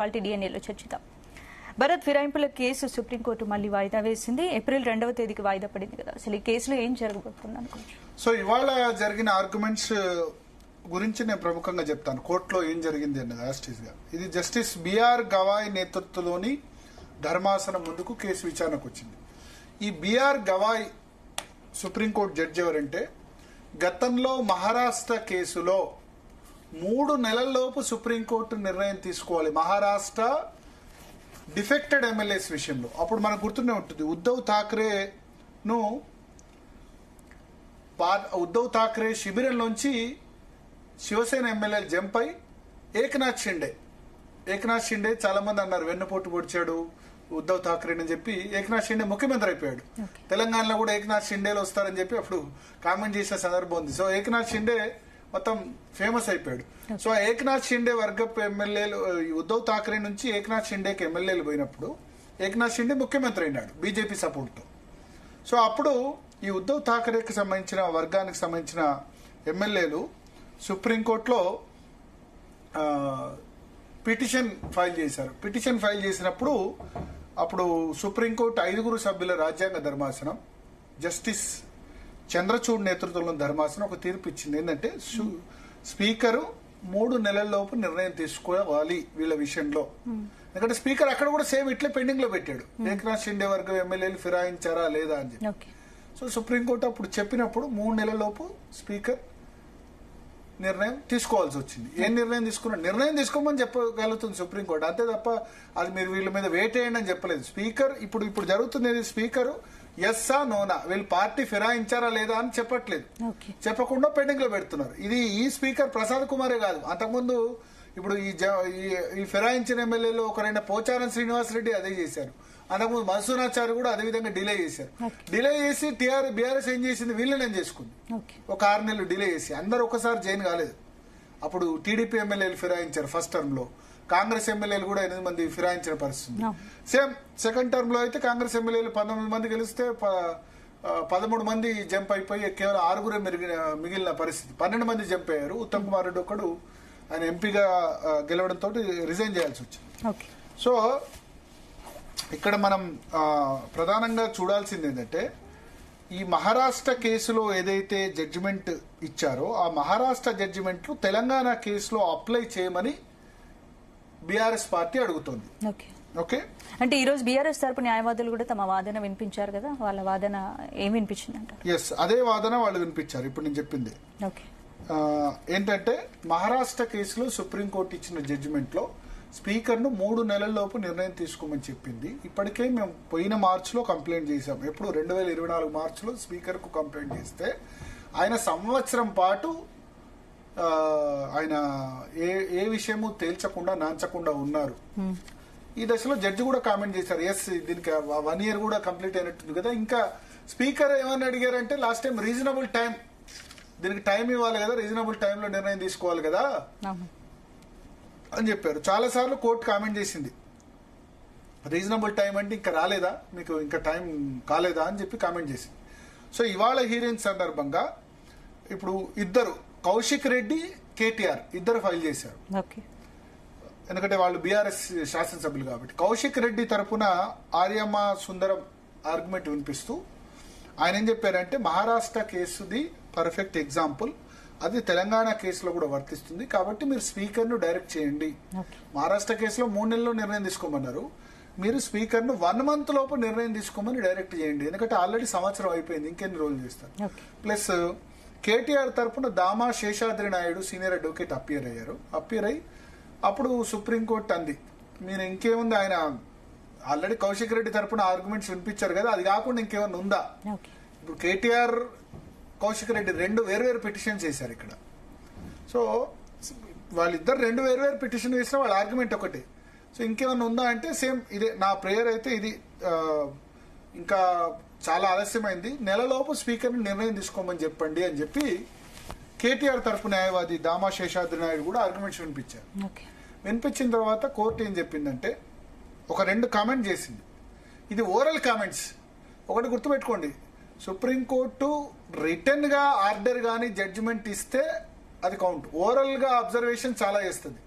Party డిఎన్ఏలో చర్చిద్దాం. భరత్, ఫిరాయింపుల case supreme court మళ్ళీ వాయిదా వేసింది. ఏప్రిల్ 2వ తేదీకి వాయిదా పడింది కదా, అసలు ఈ కేసులో ఏం జరగబోతుంది అనుకోవచ్చు? సో ఇవాళ జరిగిన ఆర్గ్యుమెంట్స్ గురించి నేను ప్రముఖంగా చెప్తాను. కోర్టులో ఏం జరిగింది అన్నది యాస్టీస్ గా. ఇది జస్టిస్ బిఆర్ గవాయ్ నేతృత్వంలోని ధర్మాసనం ముందుకు కేసు విచారణకు వచ్చింది. ఈ బిఆర్ గవాయ్ సుప్రీంకోర్టు జడ్జి ఎవరంటే, గతంలో మహారాష్ట్ర కేసులో 3 నెలల్లోపు సుప్రీంకోర్టు నిర్ణయం తీసుకోవాలి మహారాష్ట్ర డిఫెక్టెడ్ ఎమ్మెల్యేస్ విషయంలో. అప్పుడు మనకు గుర్తునే ఉంటుంది, ఉద్ధవ్ ఠాక్రే శిబిరంలోంచి శివసేన ఎమ్మెల్యేలు జంప్ అయి ఏకనాథ్ షిండే చాలా మంది అన్నారు వెన్నుపోటు పొడిచాడు ఉద్ధవ్ ఠాక్రే అని చెప్పి. ఏకనాథ్ షిండే ముఖ్యమంత్రి అయిపోయాడు. తెలంగాణలో కూడా ఏకనాథ్ షిండేలు వస్తారని చెప్పి అప్పుడు కామెంట్ చేసిన సందర్భం ఉంది. సో ఏకనాథ్ షిండే మొత్తం ఫేమస్ అయిపోయాడు. సో ఏకనాథ్ షిండే వర్గపు ఎమ్మెల్యేలు ఉద్ధవ్ ఠాక్రే నుంచి ఏకనాథ్ షిండేకి ఎమ్మెల్యేలు పోయినప్పుడు ఏకనాథ్ షిండే ముఖ్యమంత్రి అయినాడు బీజేపీ సపోర్ట్తో. సో అప్పుడు ఈ ఉద్ధవ్ ఠాక్రేకి సంబంధించిన వర్గానికి సంబంధించిన ఎమ్మెల్యేలు సుప్రీంకోర్టులో పిటిషన్ ఫైల్ చేశారు. పిటిషన్ ఫైల్ చేసినప్పుడు అప్పుడు సుప్రీంకోర్టు 5 సభ్యుల రాజ్యాంగ ధర్మాసనం జస్టిస్ చంద్రచూడ్ నేతృత్వంలో ధర్మాసనం ఒక తీర్పు ఇచ్చింది. ఏంటంటే స్పీకరు 3 నెలల్లోపు నిర్ణయం తీసుకోవాలి వీళ్ళ విషయంలో. ఎందుకంటే స్పీకర్ అక్కడ కూడా సేమ్ ఇట్లే పెండింగ్ లో పెట్టాడు, ఏకనాథ్ షిండే వర్గం ఎమ్మెల్యేలు ఫిరాయించారా లేదా అని చెప్పి. సో సుప్రీంకోర్టు అప్పుడు చెప్పినప్పుడు 3 నెలల్లోపు స్పీకర్ నిర్ణయం తీసుకోవాల్సి వచ్చింది. ఏం నిర్ణయం తీసుకున్నాడు? నిర్ణయం తీసుకోమని చెప్పగలుగుతుంది సుప్రీంకోర్టు, అంతే తప్ప అది మీరు వీళ్ళ మీద వెయిట్ చేయండి అని చెప్పలేదు. స్పీకర్ ఇప్పుడు జరుగుతుంది, స్పీకర్ ఎస్సా నోనా వీళ్ళు పార్టీ ఫిరాయించారా లేదా అని చెప్పట్లేదు, చెప్పకుండా పెండింగ్ లో పెడుతున్నారు. ఇది ఈ స్పీకర్ ప్రసాద్ కుమారే కాదు, అంతకుముందు ఇప్పుడు ఈ ఫిరాయించిన ఎమ్మెల్యేలు ఒకరైన పోచారం శ్రీనివాస్ రెడ్డి అదే చేశారు. అంతకుముందు మన్సూరాచారి కూడా అదే విధంగా డిలే చేశారు. డిలే చేసి బీఆర్ఎస్ ఏం చేసింది, వీళ్ళని చేసుకుంది. ఒక 6 నెలలు డిలే చేసి అందరు ఒకసారి జైన్ కాలేదు. అప్పుడు టీడీపీ ఎమ్మెల్యేలు ఫిరాయించారు ఫస్ట్ టర్మ్ లో, కాంగ్రెస్ ఎమ్మెల్యేలు కూడా 8 మంది ఫిరాయించిన పరిస్థితి. సేమ్ సెకండ్ టర్మ్ లో అయితే కాంగ్రెస్ ఎమ్మెల్యేలు 19 మంది గెలిస్తే 13 మంది జంప్ అయిపోయి కేవలం 6 మిగిలిన పరిస్థితి. 12 మంది జంప్ అయ్యారు. ఉత్తమ్ కుమార్ రెడ్డి ఒకడు ఆయన ఎంపీగా గెలవడంతో రిజైన్ చేయాల్సి వచ్చింది. సో ఇక్కడ మనం ప్రధానంగా చూడాల్సింది ఏంటంటే, ఈ మహారాష్ట్ర కేసులో ఏదైతే జడ్జిమెంట్ ఇచ్చారో ఆ మహారాష్ట్ర జడ్జిమెంట్ తెలంగాణ కేసులో అప్లై చేయమని బీఆర్ఎస్ పార్టీ అడుగుతోంది. ఓకే, అంటే ఈ రోజు బీఆర్ఎస్ తరపు న్యాయవాదులు కూడా తమ వాదన వినిపించారు కదా, వాళ్ళ వాదన ఏం వినిపించిందంట? ఎస్, అదే వాదన వాళ్ళు వినిపించారు. ఇప్పుడు నేను చెప్పింది ఏంటంటే, మహారాష్ట్ర కేసులో సుప్రీంకోర్టు ఇచ్చిన జడ్జిమెంట్ లో స్పీకర్ ను 3 నెలల్లోపు నిర్ణయం తీసుకోమని చెప్పింది. ఇప్పటికే మేము పోయిన మార్చిలో కంప్లైంట్ చేశాం. ఎప్పుడు 2024 మార్చిలో స్పీకర్ కు కంప్లైంట్ చేస్తే ఆయన సంవత్సరం పాటు ఆయన ఏ విషయము తేల్చకుండా నాంచకుండా ఉన్నారు. ఈ దశలో జడ్జి కూడా కామెంట్ చేశారు, ఎస్ దీనికి 1 year కూడా కంప్లీట్ అయినట్టుంది కదా. ఇంకా స్పీకర్ ఏమని అడిగారంటే, లాస్ట్ టైం రీజనబుల్ టైం, దీనికి టైం ఇవ్వాలి కదా, రీజనబుల్ టైంలో నిర్ణయం తీసుకోవాలి కదా అని చెప్పారు. చాలా సార్లు కోర్టు కామెంట్ చేసింది, రీజనబుల్ టైం అంటే ఇంకా రాలేదా, మీకు ఇంకా టైం కాలేదా అని చెప్పి కామెంట్ చేసింది. సో ఇవాళ హీరింగ్ సందర్భంగా ఇప్పుడు ఇద్దరు, కౌశిక్ రెడ్డి, కేటీఆర్ ఇద్దరు ఫైల్ చేశారు. ఎందుకంటే వాళ్ళు బీఆర్ఎస్ శాసనసభ్యులు కాబట్టి. కౌశిక్ రెడ్డి తరఫున ఆర్యమ్మ సుందరం ఆర్గ్యుమెంట్ వినిపిస్తూ ఆయన ఏం చెప్పారంటే, మహారాష్ట్ర కేసుది పర్ఫెక్ట్ ఎగ్జాంపుల్, అది తెలంగాణ కేసులో కూడా వర్తిస్తుంది, కాబట్టి మీరు స్పీకర్ ను డైరెక్ట్ చేయండి. మహారాష్ట్ర కేసులో 3 నెలల్లో నిర్ణయం తీసుకోమన్నారు, మీరు స్పీకర్ ను 1 month లోపు నిర్ణయం తీసుకోమని డైరెక్ట్ చేయండి. ఎందుకంటే ఆల్రెడీ సంవత్సరం అయిపోయింది, ఇంకెన్ని రోజులు చేస్తారు. ప్లస్ కేటీఆర్ తరఫున Dama Sheshadri Naidu senior advocate appear అయ్యి అప్పుడు సుప్రీంకోర్టు అంది, మీరు ఇంకేముంది, ఆయన ఆల్రెడీ కౌశిక్ రెడ్డి తరఫున ఆర్గ్యుమెంట్స్ వినిపించారు కదా, అది కాకుండా ఇంకేమన్నా ఉందా? ఇప్పుడు కేటీఆర్, కౌశిక్ రెడ్డి 2 వేర్వేరు పిటిషన్స్ వేశారు ఇక్కడ. సో వాళ్ళిద్దరు 2 వేర్వేరు పిటిషన్ వేసినా వాళ్ళ ఆర్గ్యుమెంట్ ఒకటి. సో ఇంకేమన్నా ఉందా అంటే సేమ్ ఇదే. నా ప్రేయర్ అయితే ఇది, ఇంకా చాలా ఆలస్యమైంది, నెలలోపు స్పీకర్ నిర్ణయం తీసుకోమని చెప్పండి అని చెప్పి కేటీఆర్ తరఫు న్యాయవాది దామా శేషాద్రి నాయుడు కూడా ఆర్గ్యుమెంట్స్ వినిపించారు. వినిపించిన తర్వాత కోర్టు ఏం చెప్పిందంటే, ఒక 2 కామెంట్ చేసింది. ఇది ఓరల్ కామెంట్స్. ఒకటి గుర్తుపెట్టుకోండి, సుప్రీంకోర్టు రిటర్న్ గా ఆర్డర్ గాని జడ్జిమెంట్ ఇస్తే అది కౌంట్. ఓరల్ గా అబ్జర్వేషన్ చాలా చేస్తుంది.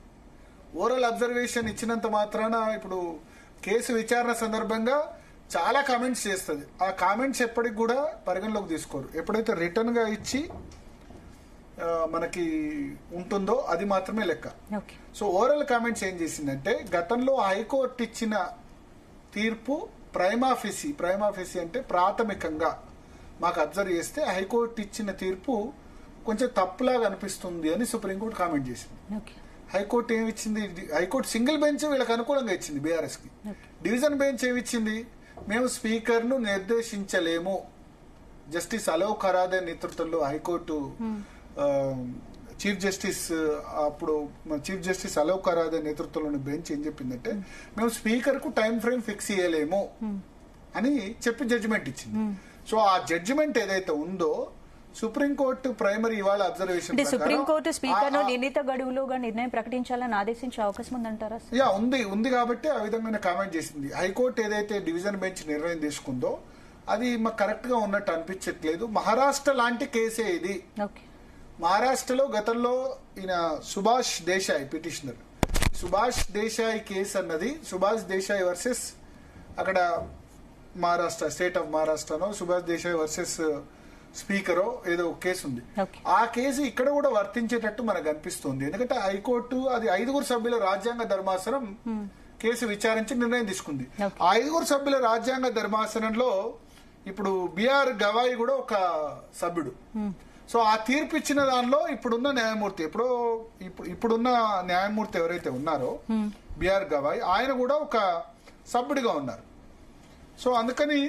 ఓరల్ అబ్జర్వేషన్ ఇచ్చినంత మాత్రాన ఇప్పుడు కేసు విచారణ సందర్భంగా చాలా కామెంట్స్ చేస్తుంది. ఆ కామెంట్స్ ఎప్పటికి కూడా పరిగణలోకి తీసుకోరు. ఎప్పుడైతే రిటర్న్ గా ఇచ్చి మనకి ఉంటుందో అది మాత్రమే లెక్క. సో ఓరల్ కామెంట్స్ ఏం చేసిందంటే, గతంలో హైకోర్టు ఇచ్చిన తీర్పు ప్రైమాఫిసి అంటే ప్రాథమికంగా మాకు అబ్జర్వ్ చేస్తే హైకోర్టు ఇచ్చిన తీర్పు కొంచెం తప్పులాగా అనిపిస్తుంది అని సుప్రీంకోర్టు కామెంట్ చేసింది. హైకోర్టు ఏమిచ్చింది? హైకోర్టు సింగిల్ బెంచ్ వీళ్ళకి అనుకూలంగా ఇచ్చింది బీఆర్ఎస్ కి. డివిజన్ బెంచ్ ఏమిచ్చింది? మేము స్పీకర్ ను నిర్దేశించలేము. జస్టిస్ అలోక్ ఖరాదే నేతృత్వంలో high court chief justice Alok Kharade నేతృత్వంలోని బెంచ్ ఏం చెప్పిందంటే, మేము స్పీకర్ కు టైం ఫ్రేమ్ ఫిక్స్ చేయలేము అని చెప్పి జడ్జిమెంట్ ఇచ్చింది. సో ఆ జడ్జిమెంట్ ఏదైతే ఉందో సుప్రీంకోర్టు ప్రైమరీ ఇవాళ అబ్జర్వేషన్ సుప్రీంకోర్టు స్పీకర్ నిర్ణీత గడువులోగా నిర్ణయం ప్రకటించాలని ఆదేశించే అవకాశం ఉందంటారా? ఉంది కాబట్టి ఆ విధంగా కామెంట్ చేసింది. హైకోర్టు ఏదైతే డివిజన్ బెంచ్ నిర్ణయం తీసుకుందో అది మాకు కరెక్ట్ గా ఉన్నట్టు అనిపించట్లేదు. మహారాష్ట్ర లాంటి కేసే ఇది. మహారాష్ట్రలో గతంలో ఈయన సుభాష్ దేశాయ్ పిటిషనర్, సుభాష్ దేశాయ్ కేసు అన్నది సుభాష్ దేశాయ్ వర్సెస్ అక్కడ మహారాష్ట్ర స్టేట్ ఆఫ్ మహారాష్ట్రలో సుభాష్ దేశాయ్ వర్సెస్ స్పీకరో ఏదో కేసు ఉంది. ఆ కేసు ఇక్కడ కూడా వర్తించేటట్టు మనకు అనిపిస్తుంది. ఎందుకంటే హైకోర్టు అది 5 సభ్యుల రాజ్యాంగ ధర్మాసనం కేసు విచారించి నిర్ణయం తీసుకుంది. ఆ 5 సభ్యుల రాజ్యాంగ ధర్మాసనంలో ఇప్పుడు బిఆర్ గవాయి కూడా ఒక సభ్యుడు. సో ఆ తీర్పు ఇచ్చిన దానిలో ఇప్పుడున్న న్యాయమూర్తి ఎవరైతే ఉన్నారో బిఆర్ గవాయి, ఆయన కూడా ఒక సభ్యుడిగా ఉన్నారు. సో అందుకని